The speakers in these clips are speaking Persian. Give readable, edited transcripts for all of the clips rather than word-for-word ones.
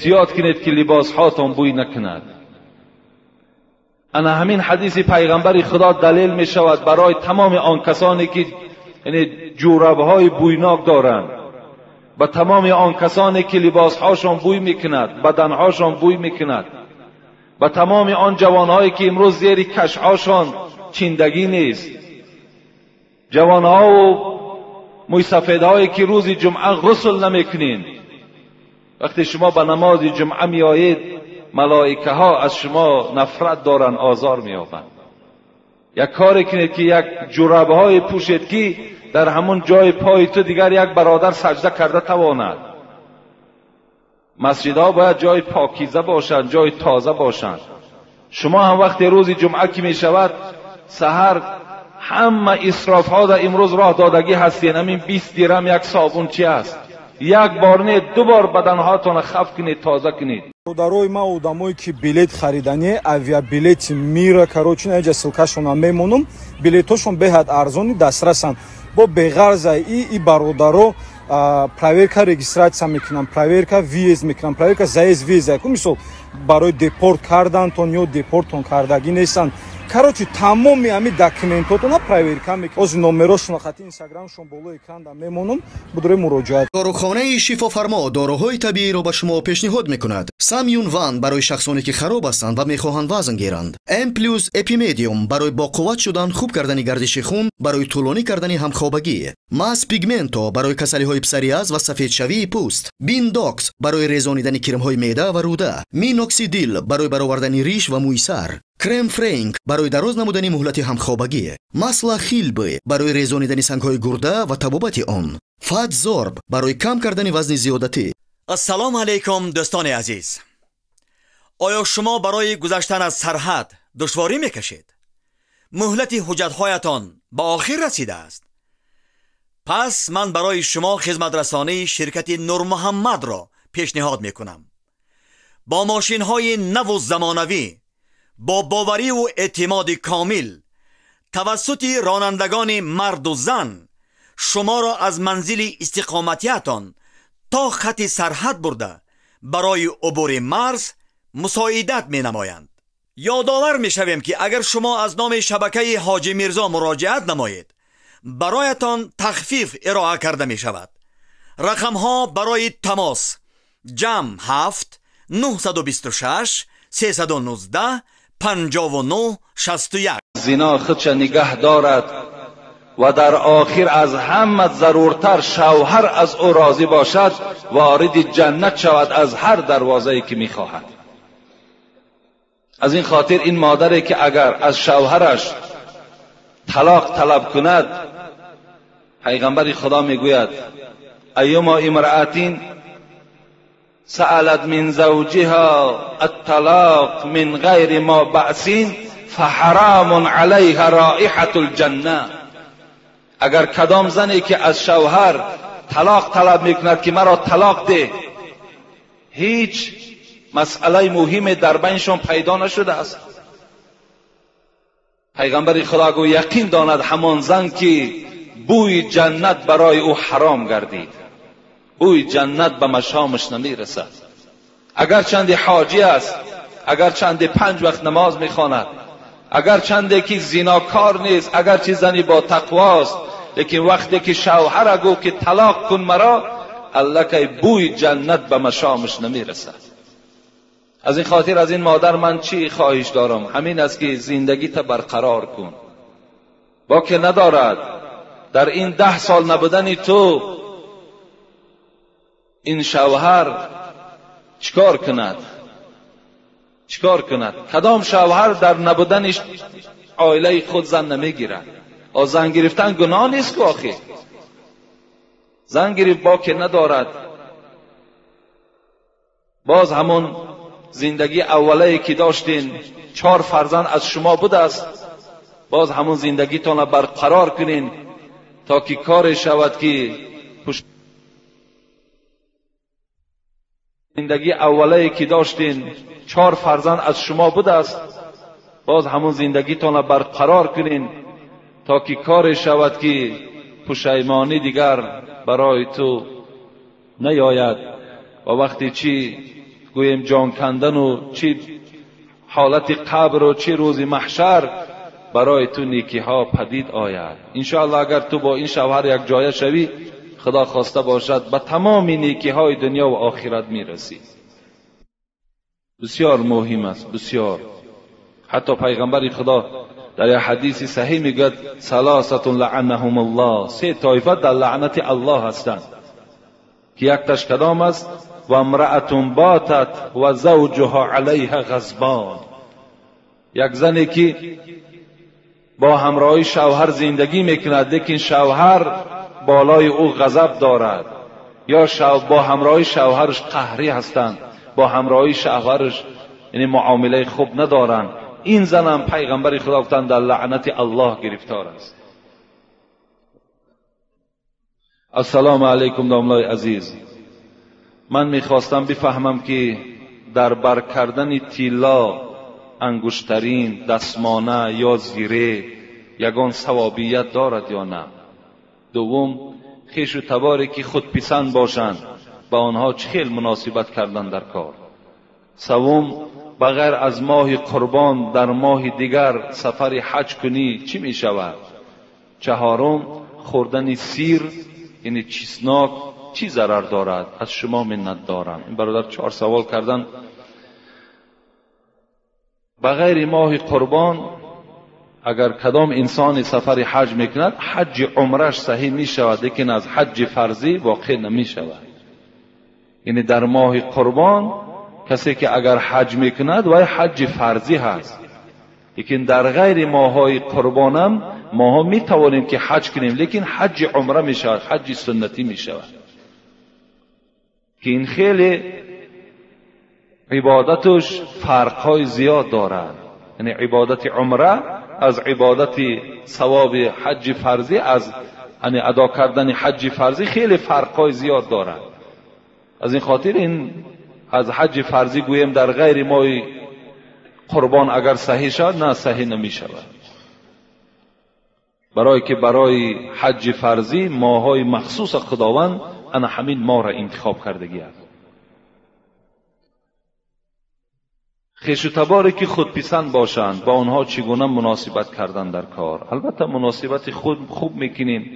احتیاط کنید که لباس هاتون بوی نکند. انا همین حدیث پیغمبر خدا دلیل می شود برای تمام آن کسانی که یعنی جورابهای بویناک دارند، و تمام آن کسانی که لباس هاشون بوی میکند، بدن هاشون بوی میکند، و تمام آن جوانهایی که امروز زیر کش هاشون چیندگی نیست، جوانها و موی سفیدهایی که روز جمعه غسل نمیکنین، وقتی شما به نماز جمعه می آیید ملائکه ها از شما نفرت دارن، آزار می یابند. یک کاری کنید که یک جورابه های پوشید که در همون جای پای تو دیگر یک برادر سجده کرده تواند. مسجدها باید جای پاکیزه باشند، جای تازه باشند. شما هم وقتی روز جمعه که می شود سحر همه اسراف ها در امروز راه دادگی هستین. همین 20 درم یک صابون چی است؟ یک بار نه دو بار بدن هاتون خف کنید، تازه کنید. برای ما آدمایی که بلیت خریدنی авиа بلیت میره کروچین اینجا سلکشون میمونم، بلیتاشون بهت ارزانی دسترسن. با بغرض ای برادرو проверка регистрация میکنن، проверка виз میکنن، проверка заезд виза. مثلا برای دیپورت کردنتون یا دیپورتون کردگی نیستن. короче тамоми ами документотона проверка мекунам. оз номерашон хати инстаграмшон боло экран мемонам, будре муроҷиат. дорухонаи шифофармо дороҳои табииро ба шумо пешниҳод мекунад. самюн ван барои шахсоне ки хароб ҳастанд ва мехоҳанд вазн гиранд. м плюс эпимедиум барои боқувват шудан, хуб кардани гардиши хун, барои тӯлонӣ кардани ҳамхобагӣ. мас пигменто барои касалиҳои псориаз ва сафедшавии пӯст. биндокс барои резонидани кремҳои меъда ва рӯда. миноксидил барои баровардани риш ва мӯи сар. крем фрейнк барои дароз намудани муҳлати ҳамхобагӣ. масла хилби барои резонидани сангҳои гурда ва табобати он. фат зорб барои кам кардани вазни зиёдатӣ. ассалому алайкум дӯстони азиз. оё шумо барои гузаштан аз сарҳад душворӣ мекашед? муҳлати ҳуҷҷатҳоятон ба охир расидааст? пас ман барои шумо хизматрасонии ширкати нурмуҳаммадро пешниҳод мекунам. бо мошинҳои наву замонавӣ با باوری و اعتماد کامل توسط رانندگان مرد و زن شما را از منزل استقامتیتان تا خط سرحد برده برای عبور مرز مساعدت می نمایند. یادآور می شویم که اگر شما از نام شبکه حاجی میرزا مراجعت نمایید برایتان تخفیف ارائه کرده می شود. رقم ها برای تماس جمع 7 926 319 59 61. زنا خودش نگه دارد و در آخر از همه ضرورتر شوهر از او راضی باشد، وارد جنت شود از هر دروازه‌ای که میخواهد. از این خاطر این مادری که اگر از شوهرش طلاق طلب کند، پیغمبر خدا میگوید ایما امرأتین سألت من زوجها الطلاق من غیر ما بأسین فحرام علیها رائحة الجنه. اگر کدام زنی که از شوهر طلاق طلب میکند که مرا طلاق ده، هیچ مسئله مهمی در بینشان پیدا نشده است، پیغمبر خدا گو یقین داند همان زن که بوی جنت برای او حرام گردید، بوی جنت به مشامش نمیرسد. اگر چند حاجی است، اگر چند 5 وقت نماز میخواند، اگر چند که زناکار نیست، اگر چه زنی با تقواست، لیکن وقتی که شوهر گو که طلاق کن مرا، الله که بوی جنت به مشامش نمیرسد. از این خاطر از این مادر من چی خواهش دارم؟ همین است که زندگی تا برقرار کن. با که ندارد در این 10 سال نبودن تو این شوهر چیکار کند؟ چیکار کند؟ کدام شوهر در نبودنش عائله خود زن نمیگیرد؟ و زن گرفتن گناه نیست که آخه زن گرفت با که ندارد، باز همون زندگی اوله که داشتین 4 فرزند از شما بوده است، باز همون زندگیتان را برقرار کنین تا که کار شود که زندگی اوله که داشتین 4 فرزند از شما بوده است، باز همون زندگیتان را برقرار کنین تا که کار شود که پشیمانی دیگر برای تو نیاید و وقتی چی گویم جان کندن و چه حالت قبر و چه روز محشر برای تو نیکی ها پدید آید. انشاءالله اگر تو با این شوهر یک جایه شوی، خدا خواسته باشد به تمام نیکی های دنیا و آخرت میرسی. بسیار مهم است، بسیار. حتی پیغمبر خدا در یک حدیث صحیح میگه ثلاثه لعنهم الله، سه طایفه در لعنت الله هستند که یک تاش کدام است؟ و امرأة باتت و زوجها علیها غضبان، یک زنی که با همراهی شوهر زندگی میکند لیکن شوهر بالای او غضب دارد، یا با همراهی شوهرش قهری هستند، با همراهی شوهرش یعنی معامله خوب ندارند، این زن هم پیغمبر خدا گفتند در لعنت الله گرفتار است. السلام علیکم داملای عزیز، من میخواستم بفهمم که در بر کردن طلا، انگشترین، دستمانه یا زیره یگان ثوابیت دارد یا نه؟ دوم، خویش و تباری که خود پسند باشند با آنها چه خیل مناسبت کردن در کار؟ سوم، بغیر از ماه قربان در ماه دیگر سفر حج کنی چی می شود؟ چهارم، خوردن سیر یعنی چیسناک چی ضرر دارد؟ از شما منت دارم. این برادر 4 سوال کردن. بغیر ماه قربان اگر کدام انسان سفر حج میکند، حج عمرش صحیح می شود لیکن از حج فرضی واقع نمی شود. یعنی در ماه قربان کسی که اگر حج میکند و حج فرضی هست، لیکن در غیر ماهای قربانم ماها می توانیم که حج کنیم لیکن حج عمره می شود، حج سنتی می شود که این خیلی عبادتش فرقهای زیاد دارد. یعنی عبادت عمره از عبادت ثواب حج فرضی، از یعنی ادا کردن حج فرضی خیلی فرقهای زیاد دارد. از این خاطر این از حج فرضی گویم در غیر ماه قربان اگر صحیح شد، نه صحیح نمی شود، برای که برای حج فرضی ماهای مخصوص خداوند انا همین ماه را انتخاب کردگی است. خویش و تباری که خود پسند باشند با آنها چگونه مناسبت کردن در کار؟ البته مناسبت خود خوب میکنیم،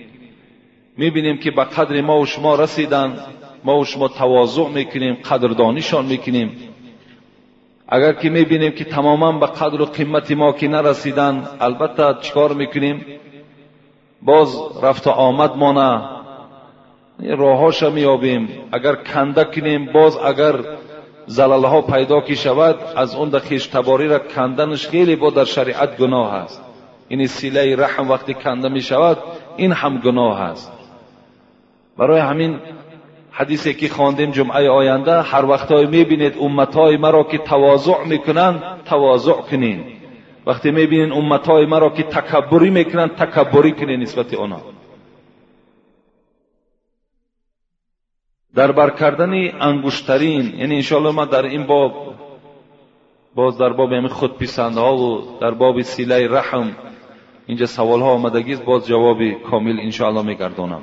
میبینیم که به قدر ما و شما رسیدن، ما و شما تواضع میکنیم، قدردانیشان میکنیم. اگر که میبینیم که تماما به قدر و قیمت ما که نرسیدن، البته چیکار میکنیم؟ باز رفت و آمد ما نه راهاش میابیم. اگر کنده کنیم، باز اگر زلالها پیدا کی شود، از اون خویش تباری را کندنش خیلی با در شریعت گناه است. این صله رحم وقتی کنده می شود این هم گناه است. برای همین حدیثی که خواندیم جمعه آینده، هر وقتای میبینید امتهای مرا که تواضع میکنند تواضع کنین، وقتی میبینید امتهای مرا که تکبری میکنند تکبری کنین نسبت اونا. در بر کردن انگشترین، یعنی انشاءالله ما در این باب باز در باب همین خودپسندها و در باب صله رحم اینجا سوال ها آمدگی است، باز جواب کامل انشاءالله میگردانم.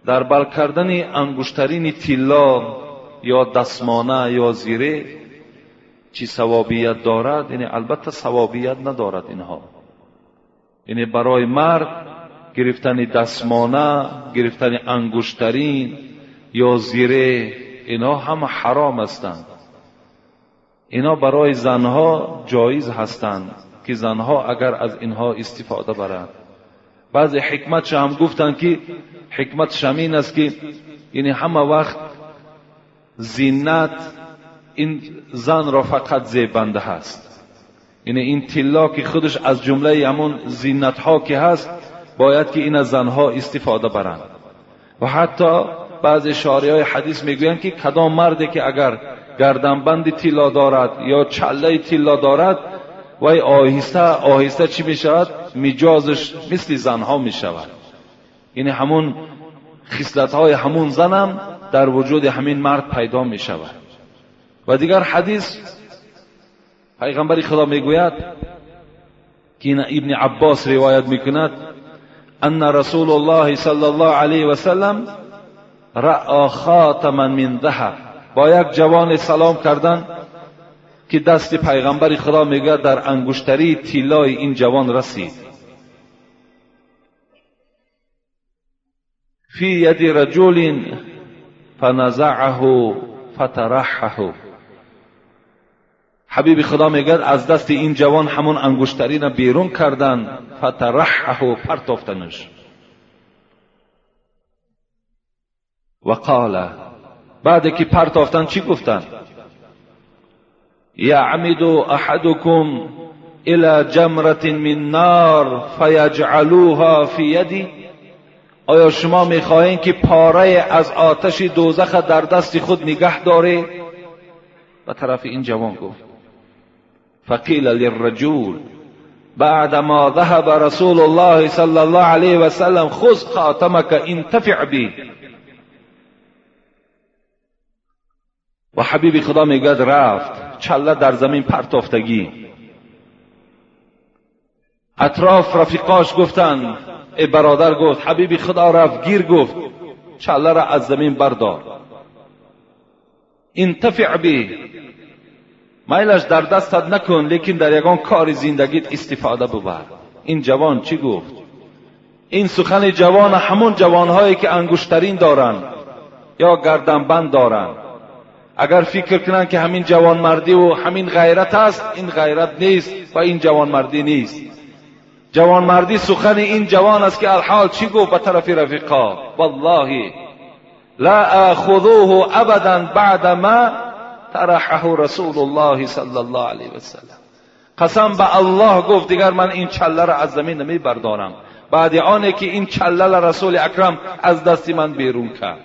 در بر کردن انگشترین طلا یا دستمانه یا زیره چی ثوابیت دارد؟ یعنی البته ثوابیت ندارد اینها. یعنی برای مرد گرفتن دستمانه، گرفتن انگشترین یا زیره اینا هم حرام هستند. اینا برای زنها جایز هستند که زنها اگر از اینها استفاده برند. بعضی حکمت هم گفتند که حکمت شمین است که یعنی همه وقت زینت این زن را فقط زیبنده هست. یعنی این طلا که خودش از جمله همون زینت ها که هست باید که این از زنها استفاده برند. و حتی بعض شارعای حدیث میگویند که کدام مردی که اگر گردنبند طلا دارد یا چله طلا دارد و آهسته آهسته چی میشود؟ مجازش مثل زنها میشود. یعنی همون خصلت های همون زنم در وجود همین مرد پیدا میشود. و دیگر حدیث پیغمبر خدا میگوید که این ابن عباس روایت میکند ان رسول الله صلی الله علیه و سلم رأى خاتما من ذهب با یک جوان سلام کردن که دست پیغمبر خدا میگه در انگشتری طلای این جوان رسید. فی ید رجل فنزعه فترحه. حبیب خدا میگه از دست این جوان همون انگشتری را بیرون کردن، فترحه، پرتافتنش. و قال، بعد که پرتافتن چی گفتن؟ یعمد احدکم الى جمرة من نار فیجعلوها فی یدی. آیا شما میخواهید که پاره از آتش دوزخ در دست خود نگه داره؟ به طرف این جوان گفت. فقیل للرجل بعدما ذهب رسول الله صلی الله علیه و سلم خذ خاتمك انتفع به. و حبیب خدا میگه رفت، چله در زمین پرتافتگی. اطراف رفیقاش گفتن، ای برادر گفت، حبیب خدا رفت گیر گفت چله را از زمین بردار، انتفع به، میلش در دستت نکن لیکن در یگان کار زندگیت استفاده ببر. این جوان چی گفت؟ این سخن جوان همون جوانهایی که انگشترین دارن یا گردنبند دارن. اگر فکر کنن که همین جوان مردی و همین غیرت است، این غیرت نیست و این جوان مردی نیست. جوان مردی سخن این جوان است که الحال چی گفت به طرف رفیقا؟ والله لا اخذوه ابدا بعد ما طرحه رسول الله صلی الله علیه و سلم. قسم به الله گفت دیگر من این چله را از زمین نمی بردارم بعد آنه که این چله رسول اکرم از دست من بیرون کرد،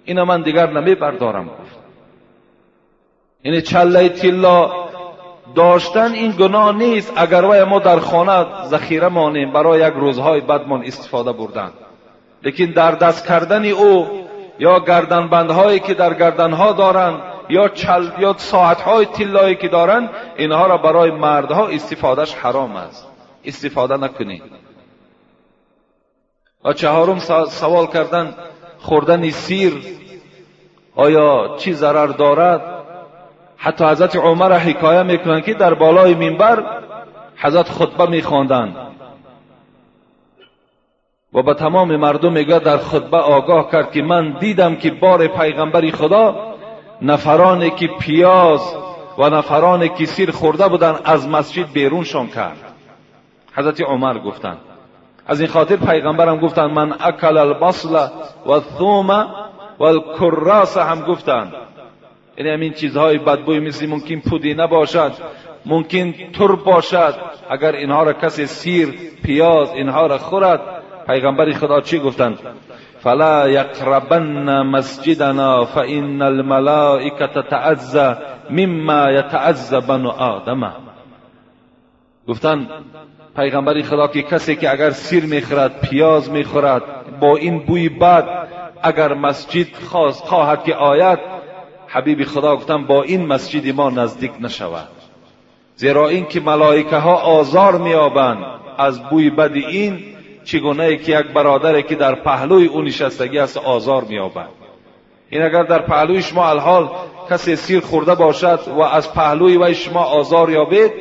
اینو من دیگر نمی بردارم. گفت این چله طلا داشتن این گناه نیست اگر وای ما در خانه ذخیره مانیم برای یک روزهای بعدمان استفاده بردن، لیکن در دست کردن او یا گردنبندهایی که در گردنها دارن یا ساعتهای طلایی که دارن، اینها را برای مردها استفادهش حرام است، استفاده نکنید. و چهارم سوال کردن خوردن سیر آیا چی ضرر دارد؟ حتی حضرت عمر حکایه میکنند که در بالای منبر حضرت خطبه میخواندند و به تمام مردم میگه در خطبه آگاه کرد که من دیدم که بار پیغمبر خدا نفرانی که پیاز و نفرانی که سیر خورده بودن از مسجد بیرونشان کرد. حضرت عمر گفتند از این خاطر پیغمبرم گفتند من اکل البصل و الثوم و الکراس هم گفتند، یعنی همین چیزهای بدبوی مثل ممکن پودینه باشد، ممکن ترب باشد، اگر اینها را کسی سیر پیاز اینها را خورد، پیغمبر خدا چی گفتند؟ فلا یقربن مسجدنا فان الملائکه تتعزى مما یتعزى بنو آدم. گفتند پیغمبر خدا که کسی که اگر سیر میخورد پیاز میخورد با این بوی بد اگر مسجد خواهد که آید، حبیب خدا گفتن با این مسجد ما نزدیک نشود، زیرا این که ملائکه ها آزار میابند از بوی بد این، چگونه که یک برادری که در پهلوی او نشستگی است آزار میابند. این اگر در پهلوی شما الحال کسی سیر خورده باشد و از پهلوی وی شما آزار یابید،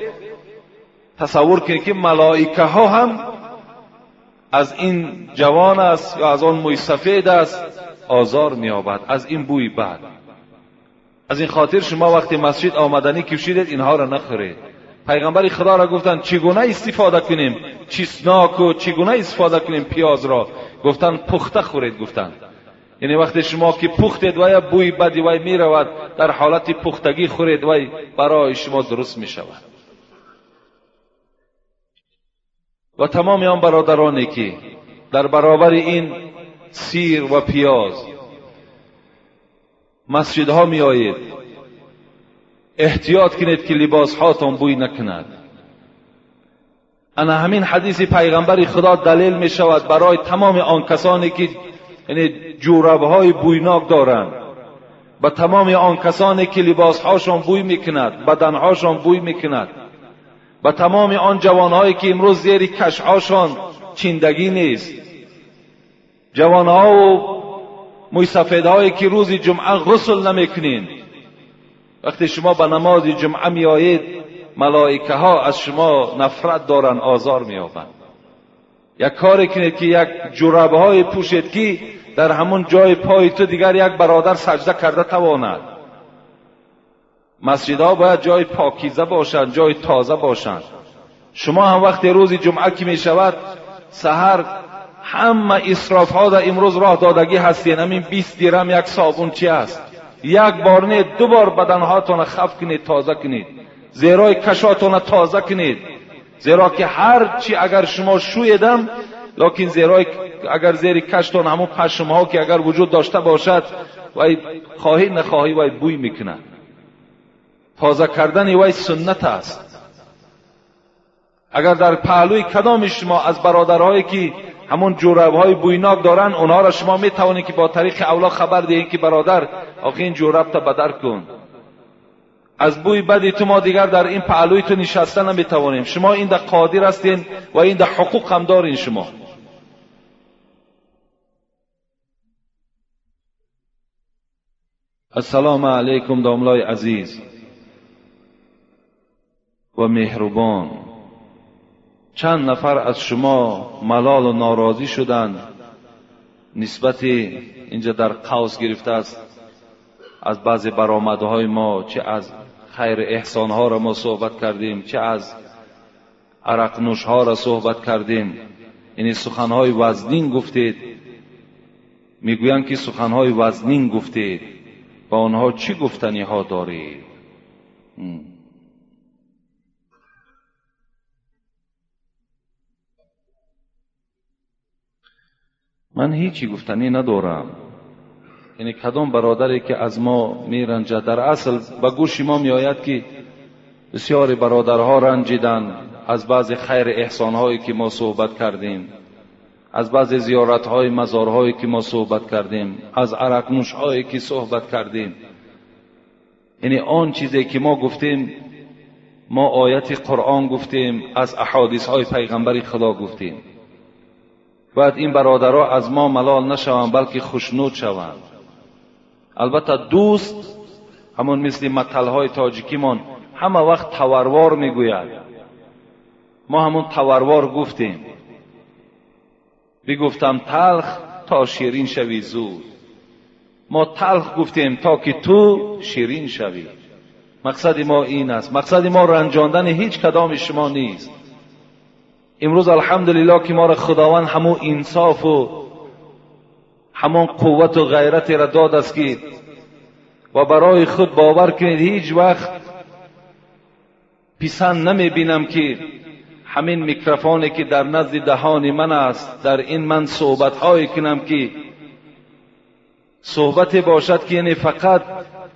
تصور کنید که ملائکه ها هم از این جوان است یا از آن موی سفید است آزار میابد از این بوی بد. از این خاطر شما وقتی مسجد آمدنی کشیدید اینها را نخورید. پیغمبر خدا را گفتن چگونه استفاده کنیم چسناک و چگونه استفاده کنیم پیاز را؟ گفتن پخته خورید. گفتن یعنی وقتی شما که پختید و بوی بدی وی می رود، در حالت پختگی خورید وی برای شما درست می شود. و تمام آن برادرانی که در برابر این سیر و پیاز مسجدها می آیید، احتیاط کنید که لباس هاتون بوی نکند. انا همین حدیث پیغمبر خدا دلیل می شود برای تمام آن کسانی که یعنی جورابهای بویناک دارند، و تمام آن کسانی که لباس هاشون بوی میکند، بدن هاشون بوی میکند، و تمام آن جوانهایی که امروز زیر کش هاشون چیندگی نیست، جوانها و موی سفیدهایی که روز جمعه غسل نمیکنین، وقتی شما به نماز جمعه می آیید ملائکه ها از شما نفرت دارن، آزار می یابند. یک کاری کنید که یک جورابه های پوشید که در همون جای پای تو دیگر یک برادر سجده کرده تواند. مسجدها باید جای پاکیزه باشند، جای تازه باشند. شما هم وقتی روز جمعه که می شود سحر همه اسراف ها در امروز راه دادگی هستین. همین 20 درهم یک صابون چی است؟ یک بار نه 2 بار بدن هاتون خف کنید، تازه کنید، زیرای کشاتون تازه کنید. زیرا که هر چی اگر شما شویدم، لیکن زیرای اگر زیر کشتون همون پشم ها که اگر وجود داشته باشد وای خواهی نخواهی وای بوی میکنه. تازه کردن وای سنت است. اگر در پهلوی کدام شما از برادرهایی که همون جوراب‌های بویناک دارن، اونها را شما میتوانید که با طریق اولا خبر دهید که برادر آخه این جوراب تا بدر کن، از بوی بدی تو ما دیگر در این پهلوی تو نشسته نمیتوانیم. شما این در قادر هستین و این در حقوق هم دارین. شما السلام علیکم داملای عزیز و مهربان. چند نفر از شما ملال و ناراضی شدند نسبت اینجا در قوس گرفته است از بعضی برآمدهای ما، چه از خیر احسانها را ما صحبت کردیم، چه از عرق نوشها را صحبت کردیم. یعنی سخنهای وزنین گفتید. میگویند که سخنهای وزنین گفتید، با آنها چی گفتنی ها دارید؟ من هیچی گفتنی ندارم. یعنی کدام برادری که از ما میرنجد، در اصل به گوش ما میآید که بسیاری برادرها رنجیدن از بعض خیر احسانهایی که ما صحبت کردیم، از بعض زیارتهای مزارهایی که ما صحبت کردیم، از عرق نوشهایی که صحبت کردیم. یعنی آن چیزی که ما گفتیم، ما آیت قرآن گفتیم، از احادیث های پیغمبر خدا گفتیم. باید این برادرها از ما ملال نشوند بلکه خوشنود شوند. البته دوست همون مثل متلهای تاجیکیمان همه وقت توروار میگوید. ما همون توروار گفتیم. بگفتم تلخ تا شیرین شوی زود. ما تلخ گفتیم تا که تو شیرین شوی. مقصد ما این است. مقصد ما رنجاندن هیچ کدام شما نیست. امروز الحمدلله که ما را خداوند همون انصاف و همون قوت و غیرت را داد است که و برای خود باور کنید هیچ وقت پسند نمی بینم که همین میکروفونی که در نزد دهان من است، در این من صحبت هایی کنم که صحبت باشد که یعنی فقط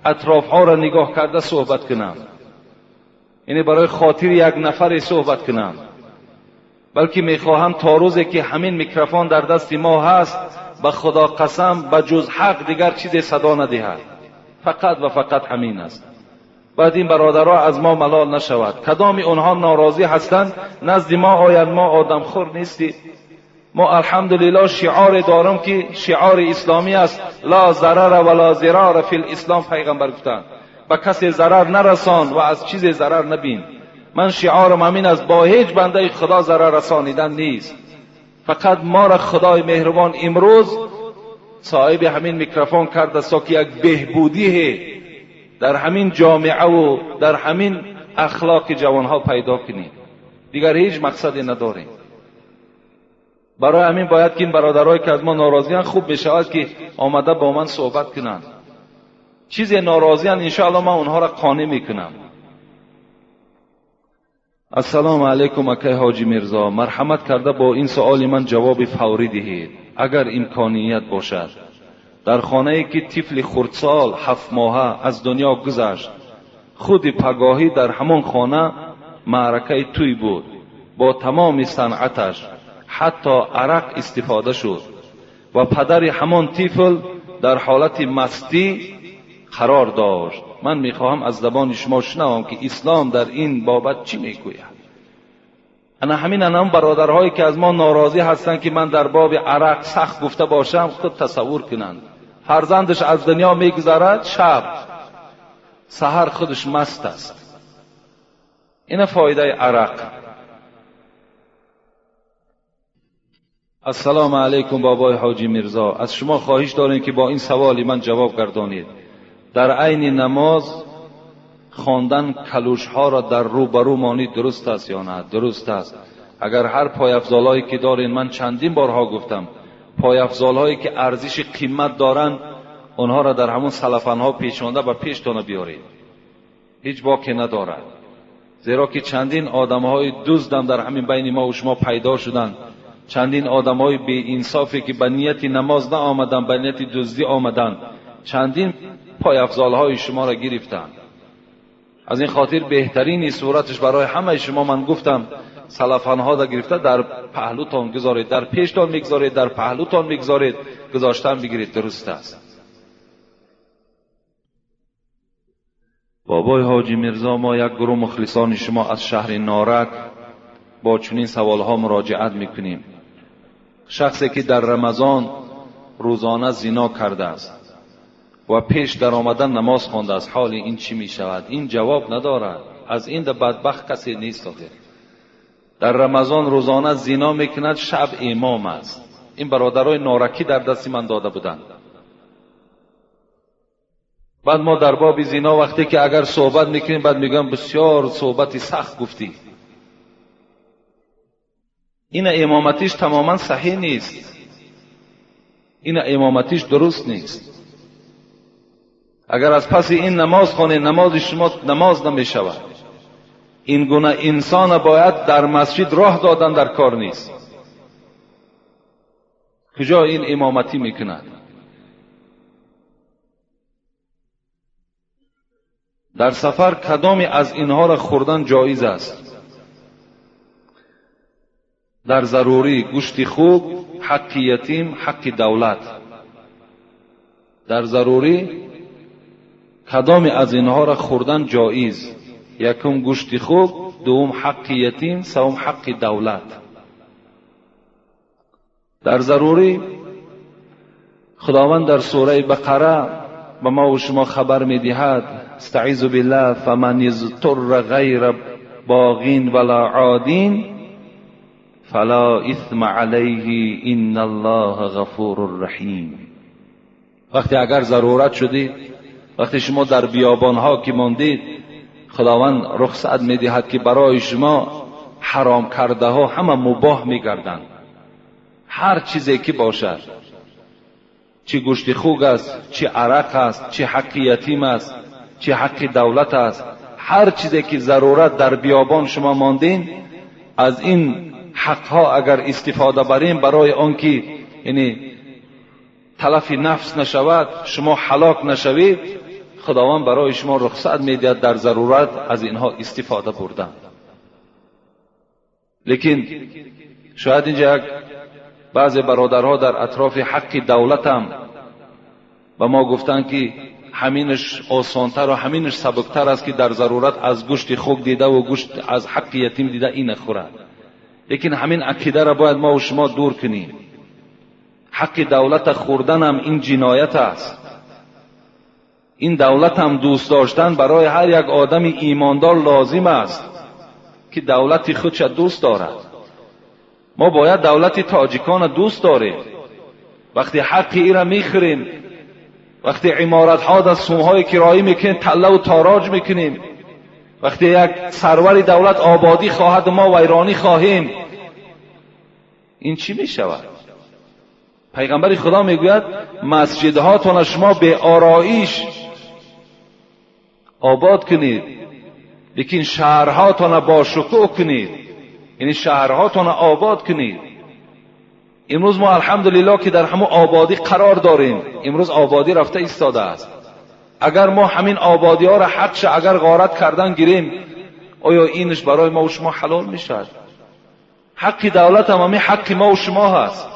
اطراف ها را نگاه کرده صحبت کنم، یعنی برای خاطر یک نفر صحبت کنم، بلکه میخواهم تا روزی که همین میکروفون در دست ما هست به خدا قسم به جز حق دیگر چیزی صدا ندهد. فقط و فقط همین است. باید این برادرها از ما ملال نشود. کدام اونها ناراضی هستند نزد ما آیند ما آدم خور نیستیم. ما الحمدلله شعار دارم که شعار اسلامی است، لا ضرر ولا ضرار فی الاسلام. پیغمبر گفتند به کسی ضرر نرسان و از چیز ضرر نبین. من شعارم همین است، با هیچ بنده خدا ضرر رسانیدن نیست. فقط ما را خدای مهربان امروز صاحب همین میکروفون کرده است که یک بهبودی در همین جامعه و در همین اخلاق جوانها پیدا کنیم. دیگر هیچ مقصدی نداریم. برای همین باید که این برادرایی که از ما ناراضیان خوب بشود که آمده با من صحبت کنند. چیزی ناراضیان انشاءالله من اونها را قانع میکنم. السلام علیکم اکای حاجی مرزا، مرحمت کرده با این سؤال من جواب فوری دهید اگر امکانیت باشد. در خانه‌ای که طفل خردسال 7 ماهه از دنیا گذشت، خود پگاهی در همان خانه معرکه توی بود. با تمام صنعتش حتی عرق استفاده شد و پدر همان طفل در حالت مستی قرار داشت. من میخواهم از زبان شما شنوم که اسلام در این بابت چی میگوید. انا همین برادرهایی که از ما ناراضی هستند که من در باب عرق سخت گفته باشم خود تصور کنند. فرزندش از دنیا میگذرد، شب سحر خودش مست است. این فایده عرق. السلام علیکم بابای حاجی میرزا، از شما خواهش داریم که با این سوالی من جواب گردانید. در عین نماز خواندن کلوش ها را در روبرو مانید درست است یا نه؟ درست است. اگر هر پای افضال هایی که دارین، من چندین بارها گفتم، پای افضال هایی که ارزش قیمت دارن اونها را در همون سلفن ها پیچانده و پیشتان بیارید، هیچ باکی ندارد. زیرا که چندین آدم های دزدم در همین بین ما و شما پیدا شدند، چندین آدم های بی انصافی که به نیت نماز نه آمدن، به نیت دزدی آمدن، چندین پای افضال های شما را گرفتند. از این خاطر بهترین صورتش برای همه شما من گفتم، سلفان ها را گرفته در پهلوتان گذارید، در پیشتان میگذارید، در پهلوتان میگذارید، گذاشتن بگیرید، درست است. بابای حاجی میرزا، ما یک گروه مخلصان شما از شهر نارک با چنین سوالها مراجعت میکنیم. شخصی که در رمضان روزانه زنا کرده است و پیش در آمدن نماز خوانده است، حال این چی می شود؟ این جواب ندارد. از این بدبخت کسی نیست. در رمضان روزانه زنا میکند، شب امام است. این برادرای نارکی در دست من داده بودند. بعد ما در باب زنا وقتی که اگر صحبت میکنیم، بعد میگم بسیار صحبتی سخت گفتی. این امامتیش تماما صحیح نیست، این امامتیش درست نیست. اگر از پس این نماز خانه، نماز شما نماز نمیشود. این گونه انسان باید در مسجد راه دادن در کار نیست. کجا این امامتی میکند؟ در سفر کدامی از اینها را خوردن جایز است؟ در ضروری گوشت خوب، حق یتیم، حق دولت. در ضروری کدامی از اینها را خوردن جایز؟ یکم گوشت خوب، دوم حق یتیم، سوم حق دولت. در ضروری خداوند در سوره بقره به ما و شما خبر میدهد: استعیذ بالله فمن اضطر غیر باغین ولا عادین فلا اثم علیه ان الله غفور رحیم. وقتی اگر ضرورت شدید، وقتی شما در بیابانها که ماندید، خداوند رخصت میدهد که برای شما حرام کرده ها همه مباح میگردند. هر چیزی که باشد، چه گوشت خوک است، چه عرق است، چه حق یتیم است، چه حق دولت است، هر چیزی که ضرورت در بیابان شما ماندین، از این حقها اگر استفاده بریم برای آنکه یعنی تلف نفس نشود، شما هلاک نشوید، خداوند برای شما رخصت میدهد در ضرورت از اینها استفاده بردن. لیکن شاید اینجا بعضی برادرها در اطراف حق دولت هم و ما گفتن که همینش آسانتر و همینش سبکتر است که در ضرورت از گوشت خوک دیده و گوشت از حق یتیم دیده این خورد. لیکن همین عقیده را باید ما و شما دور کنیم. حق دولت خوردن هم این جنایت است. این دولت هم دوست داشتن برای هر یک آدم ایماندار لازم است که دولت خودش دوست دارد. ما باید دولت تاجیکان دوست داریم. وقتی حق ای را میخوریم، وقتی عمارت ها در سومهای کرایی میکنیم، تله و تاراج میکنیم، وقتی یک سرور دولت آبادی خواهد ما ویرانی خواهیم، این چی میشود؟ پیغمبر خدا میگوید مسجدهاتون شما به آرایش آباد کنید، لیکن شهرهاتون با شکوه کنید، یعنی شهرهاتون آباد کنید. امروز ما الحمدلله که در همون آبادی قرار داریم. امروز آبادی رفته ایستاده است. اگر ما همین آبادی ها را حقش اگر غارت کردن گیریم، آیا اینش برای ما و شما حلال میشد؟ حق دولت هم همین حق ما و شما هست.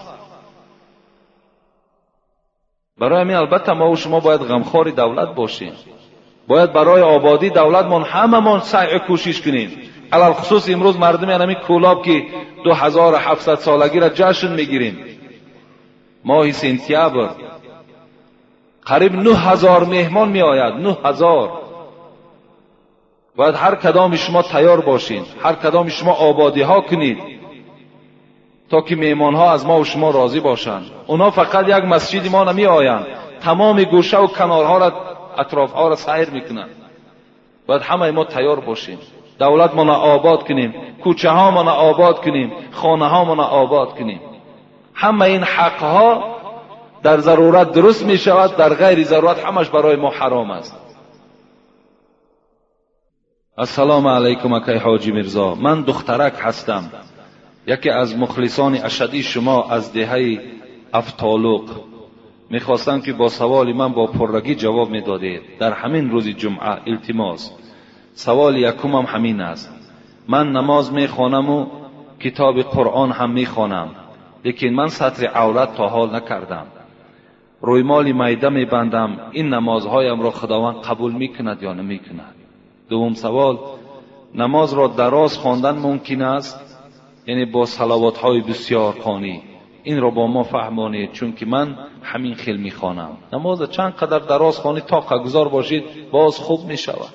برای همین البته ما و شما باید غمخوار دولت باشیم. باید برای آبادی دولتمون هممون سعی کوشش کنیم. علال خصوص امروز مردم همین کولاب که 2700 سالگی را جشن میگیریم. ماه سپتامبر قریب 9000 مهمان می آید. 9000. باید هر کدام شما تیار باشین، هر کدام شما آبادی ها کنید تا که مهمان ها از ما و شما راضی باشند. اونا فقط یک مسجد ما نمی آیند، تمام گوشه و کنارها را، اطراف ها را سیر میکنند. باید همه ما تیار باشیم، دولت ما آباد کنیم، کوچه ها ما آباد کنیم، خانه ها ما آباد کنیم. همه این حق ها در ضرورت درست می شود، در غیر ضرورت همش برای ما حرام است. السلام علیکم اکای حاجی میرزا، من دخترک هستم، یکی از مخلصان اشدی شما از دهه افتالوق. میخواستم که با سوال من با پررگی جواب میدادید در همین روز جمعه. التماس سوال یکمم همین است. من نماز میخوانم و کتاب قرآن هم میخوانم، لیکن من سطر عورت تا حال نکردم. رویمال میده میبندم. این نمازهایم را خداوند قبول میکند یا نمیکند؟ دوم سوال، نماز را دراز خواندن ممکن است؟ یعنی با صلوات های بسیار خوانی. این را با ما فهمانید، چون که من همین خیل میخوانم. نماز چند قدر دراز خوانید طاقت گذار باشید باز خوب میشود.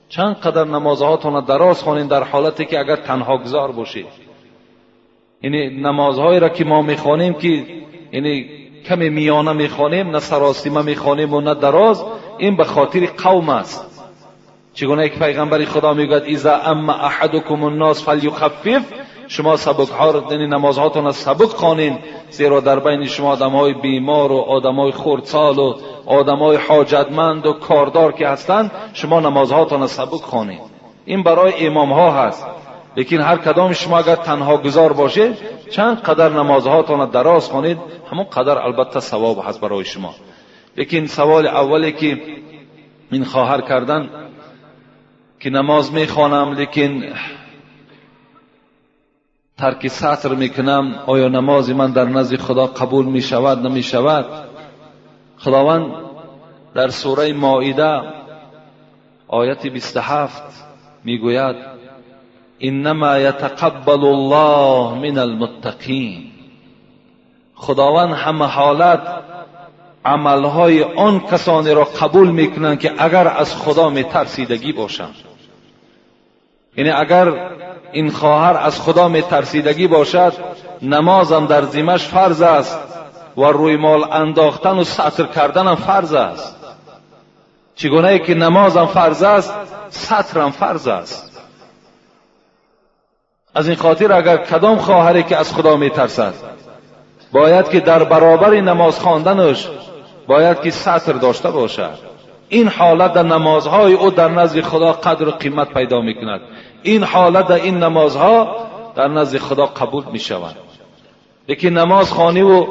چند قدر نمازهاتون دراز خوانید در حالتی که اگر تنها گذار باشید. یعنی نمازهایی را که ما میخوانیم که یعنی کمی میانه میخوانیم، نه سراسیمه میخوانیم و نه دراز، این به خاطر قوم است. چگونه که پیغمبر خدا میگوید اذا اما احدکم الناس فلیخفف، شما سبک ها یعنی نمازهاتون سبک خوانین، زیرا در بین شما آدمهای بیمار و آدمهای خردسال و آدمهای حاجتمند و کاردار که هستند، شما نمازهاتون سبک خوانین. این برای امام ها هست. لیکن هر کدام شما اگر تنها گذار باشید، چند قدر نمازهاتون دراز خوانید، همون قدر البته ثواب هست برای شما. لیکن سوال اولی که این خواهر کردن که نماز میخوانم لیکن ترک سطر میکنم، آیا نماز من در نزد خدا قبول میشود نمیشود؟ خداوند در سوره مائده آیت 27 میگوید انما یتقبل الله من المتقین. خداوند همه حالت عملهای آن کسانی را قبول میکنند که اگر از خدا میترسیدگی باشند. یعنی اگر این خواهر از خدا میترسیدگی باشد، نمازم در ذمه‌اش فرض است و روی مال انداختن و سطر کردن هم فرض است. چگونه که نمازم فرض است، سطرم فرض است. از این خاطر اگر کدام خواهری که از خدا میترسد، باید که در برابر نماز خواندنش باید که سطر داشته باشد. این حالت در نمازهای او در نزد خدا قدر و قیمت پیدا میکند. این حالت در این نمازها در نزد خدا قبول میشود. لیکن نماز خوانی و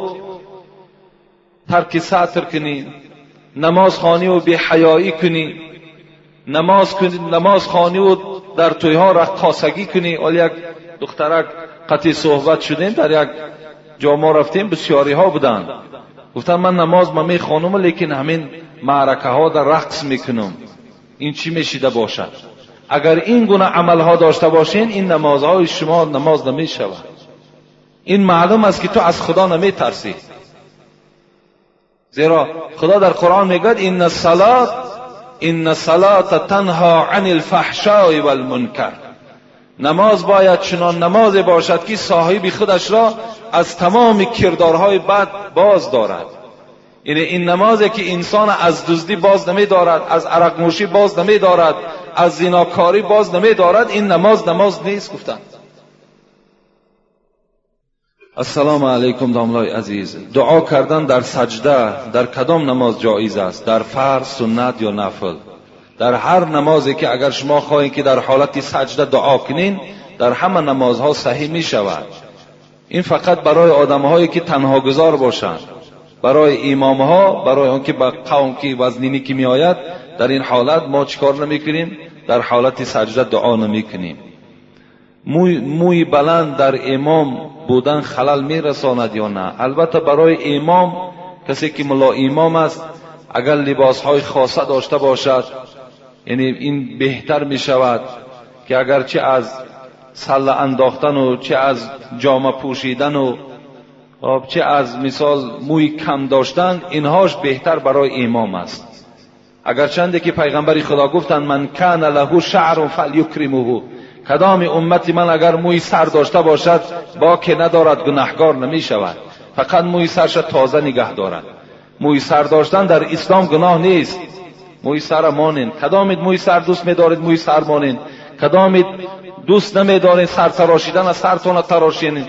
ترک سطر کنی، نماز خوانی و بی حیایی کنی، نماز خوانی و در تویها رقاصگی کنی. ولی یک دخترک قطعی صحبت شدیم، در یک جا ما رفتیم، بسیاری ها بودن، گفتن من نماز ما میخوانم لیکن همین معرکه ها در رقص میکنم. این چی میشیده باشد؟ اگر این گونه عمل ها داشته باشین، این نمازهای شما نماز نمیشود. این معلوم است که تو از خدا نمیترسی. زیرا خدا در قرآن میگوید ان الصلاة تنها عن الفحشاء والمنکر. نماز باید چنان نمازی باشد که صاحب خودش را از تمام کردارهای بد باز دارد. یعنی این نمازی که انسان از دزدی باز نمی دارد، از عرق نوشی باز نمی دارد، از زناکاری باز نمی دارد، این نماز نیست. گفتن السلام علیکم داملای عزیز، دعا کردن در سجده در کدام نماز جایز است؟ در فرض، سنت یا نفل؟ در هر نمازی که اگر شما خواهید که در حالت سجده دعا کنین، در همه نمازها صحیح می شود. این فقط برای آدمهایی که تنها گذار باشند، برای امامها، برای اون که با قوم که وزنینی که می آید، در این حالت ما چیکار نمی کنیم؟ در حالت سجده دعا نمی کنیم. موی بلند در امام بودن خلل می رساند یا نه؟ البته برای امام، کسی که ملا امام است، اگر لباس های خاصه داشته باشد، یعنی این بهتر می شود که اگر چه از سله انداختن و چه از جامه پوشیدن و چه از مثال موی کم داشتن، اینهاش بهتر برای امام است. اگرچند که پیغمبر خدا گفتند من کان له شعر فلیکرمه، کدام امتی من اگر موی سر داشته باشد با که ندارد گناهکار نمی شود، فقط موی سرش تازه نگه دارد. موی سر داشتن در اسلام گناه نیست. موی سر مانین، کدامید موی سر دوست می‌دارید موی سر مانین، کدامید دوست نمی‌دارید سر تراشیدن از سرتون تراشین.